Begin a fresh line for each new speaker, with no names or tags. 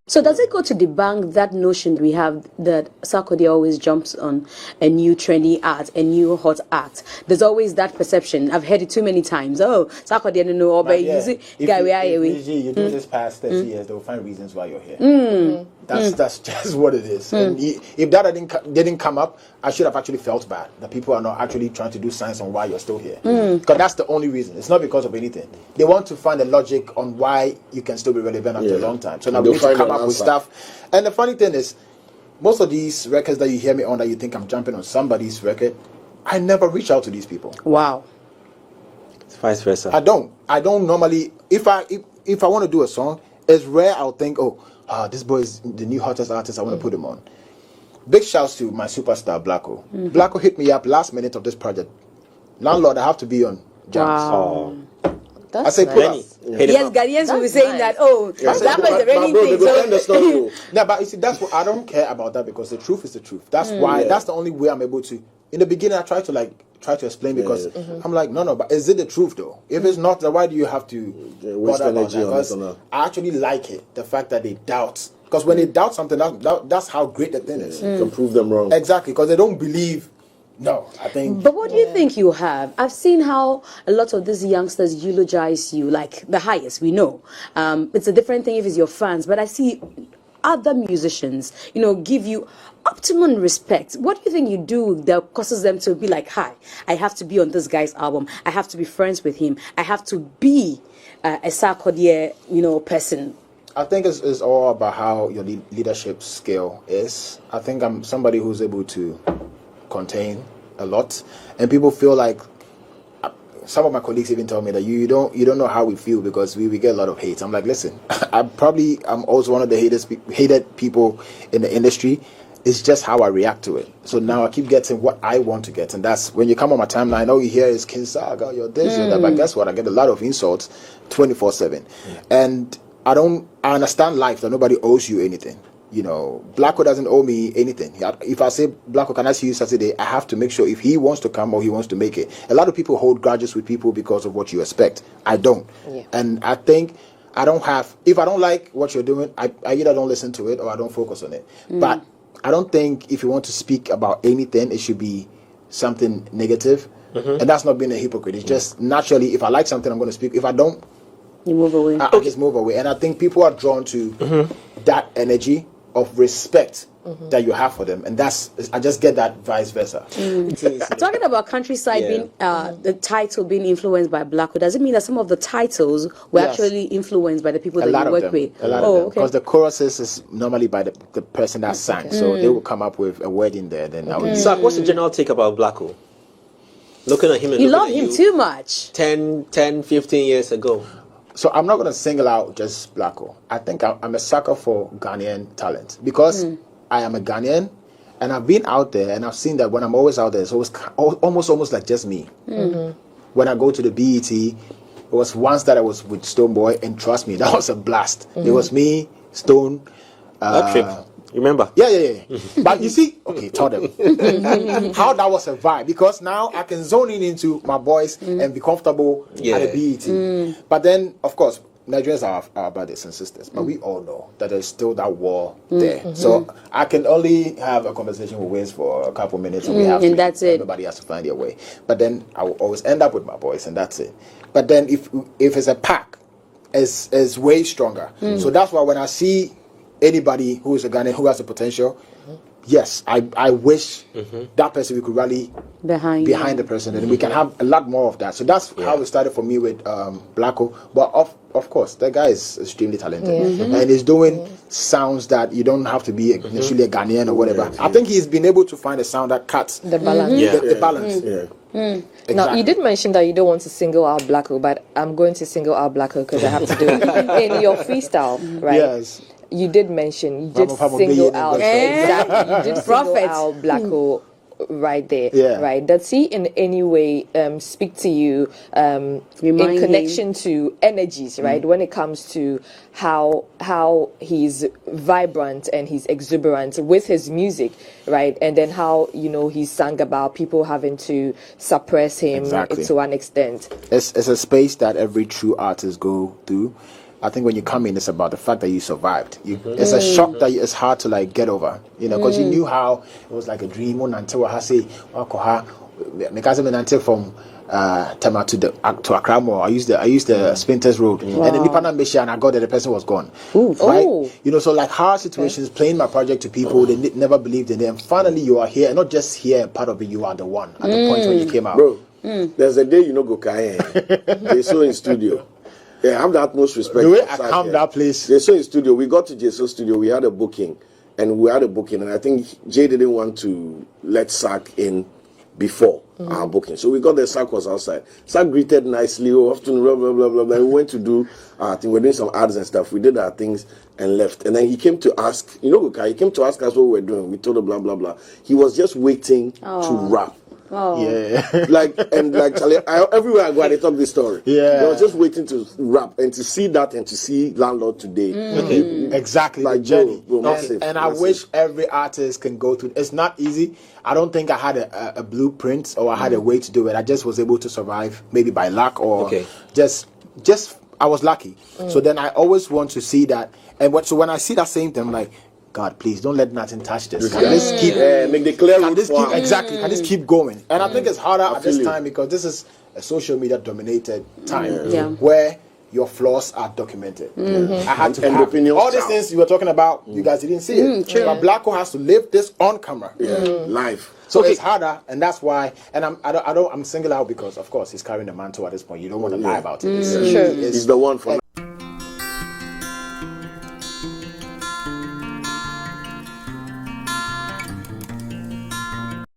So does it go to debunk that notion we have that Sarkodie always jumps on a new trendy art, a new hot art? There's always that perception. I've heard it too many times. Oh, Sarkodie, I don't know, but
if you do this past 30 years, they'll find reasons why you're here. That's just what it is. And if that didn't come up, I should have actually felt bad that people are not actually trying to do science on why you're still here. Because that's the only reason. It's not because of anything. They want to find a logic on why you can still be relevant after a long time. So now we need to come up with stuff. And the funny thing is, most of these records that you hear me on, that you think I'm jumping on somebody's record, I never reach out to these people.
Wow.
It's vice versa.
I don't normally. If I want to do a song, it's rare I'll think, this boy is the new hottest artist, I want to put him on. Big shouts to my superstar Blacko. Blacko hit me up last minute of this project. Landlord, I have to be on jams.
Wow.
I say put up.
Yes, Ghanaians will be saying that. Oh, Blacko is a raining thing.
No, but you see, that's what I don't care about that, because the truth is the truth. That's why. That's the only way I'm able to. In the beginning, I try to explain, because I'm like, no, but is it the truth though? If it's not, then why do you have to bother about that? Because I actually like it, the fact that they doubt. Because when they doubt something, that's how great the thing is.
You can prove them wrong.
Exactly, because they don't believe. No, I think.
But what do you think you have? I've seen how a lot of these youngsters eulogize you, like the highest, we know. It's a different thing if it's your fans, but I see other musicians, give you optimum respect. What do you think you do that causes them to be like, hi, I have to be on this guy's album. I have to be friends with him. I have to be a Sarkodie, person.
I think it's all about how your leadership skill is. I think I'm somebody who's able to contain a lot, and people feel like, some of my colleagues even tell me that you don't know how we feel, because we get a lot of hate. I'm like, listen, I'm also one of the hated people in the industry. It's just how I react to it. So now I keep getting what I want to get, and that's when you come on my timeline. All you hear is King Saga, you're this, you're that. But guess what? I get a lot of insults 24/7, and I understand life, that nobody owes you anything. Blacko doesn't owe me anything. If I say, Blacko, can I see you Saturday? I have to make sure if he wants to come or he wants to make it. A lot of people hold grudges with people because of what you expect. I don't. Yeah. And I think if I don't like what you're doing, I either don't listen to it or I don't focus on it. But I don't think if you want to speak about anything, it should be something negative. And that's not being a hypocrite. It's just naturally, if I like something, I'm going to speak. If I don't,
you move away.
I just move away. And I think people are drawn to that energy of respect that you have for them, and I just get that vice versa.
Talking about Countryside being the title being influenced by Blacko, does it mean that some of the titles were actually influenced by the people that you work with?
A lot of them, because the choruses is normally by the person that sang, so they will come up with a word in there. Then I would.
So what's the general take about Blacko? Looking at him and
you love him too much.
10, 15 years ago.
So I'm not going to single out just Blacko. I think I'm a sucker for Ghanaian talent, because I am a Ghanaian, and I've been out there and I've seen that when I'm always out there, it's always almost like just me. When I go to the BET, it was once that I was with Stone Boy, and trust me, that was a blast. It was me, Stone.
That trip. Remember?
Yeah. But you see, okay, tell them how that was a vibe, because now I can zone into my boys and be comfortable at the BET. But then, of course, Nigerians are our brothers and sisters, but we all know that there's still that war there. So I can only have a conversation with Wiz for a couple minutes, and
that's it.
Everybody has to find their way. But then I will always end up with my boys, and that's it. But then if it's a pack, it's way stronger. So that's why when I see anybody who is a Ghanaian who has the potential, yes, I wish that person we could rally behind the person, and we can have a lot more of that. So that's how it started for me with Blacko. But of course, that guy is extremely talented, and he's doing sounds that you don't have to be necessarily a Ghanaian or whatever. I think he's been able to find a sound that cuts
the balance.
The balance.
Exactly. Now, you did mention that you don't want to single out Blacko, but I'm going to single out Blacko because I have to do it in your freestyle, right?
Yes.
You did mention, you did single out, exactly, you did single out Blacko right there, right? Does he in any way speak to you in connection to energies, right? When it comes to how he's vibrant and he's exuberant with his music, right? And then how, he sang about people having to suppress him to an extent.
It's a space that every true artist go through. I think when you come in, it's about the fact that you survived. It's a shock that it's hard to like get over, you know, because you knew how it was like a dream. Until I say, until from Tema to Accra Mall. I used the Spinters Road, and then Nipana Mesha, and I got that the person was gone. Right? You know, so like hard situations, playing my project to people, they never believed in it, and finally you are here, and not just here, part of it, you are the one at the point when you came out.
Bro, there's a day you know go Kaye. They saw in studio. I have the utmost respect.
The way I come that place.
They saw in studio. We got to JSO studio. We had a booking, and I think Jay didn't want to let Sark in before our booking. So we got the Sark was outside. Sark greeted nicely, often blah blah blah blah blah. We went to do our thing. We're doing some ads and stuff. We did our things and left. And then he came to ask, you know, he came to ask us what we were doing. We told him blah blah blah. He was just waiting to rap. Charlie, everywhere I go, they talk this story. They were just waiting to rap and to see that and to see Landlord today.
Exactly, like the journey. And I wish every artist can go through. It's not easy. I don't think I had a blueprint or I had a way to do it. I just was able to survive, maybe by luck or just I was lucky. So then I always want to see that. So when I see that same thing, I'm like, God, please don't let nothing touch this. Can this keep
make the clear route for
exactly? Can this keep going? And I think it's harder at this time because this is a social media dominated time where your flaws are documented. I had to have all these things you were talking about. You guys didn't see it. But Blacko has to live this on camera,
live.
So it's harder, and that's why. And I'm single out because, of course, he's carrying the mantle at this point. You don't want to lie about it.
He's the one for.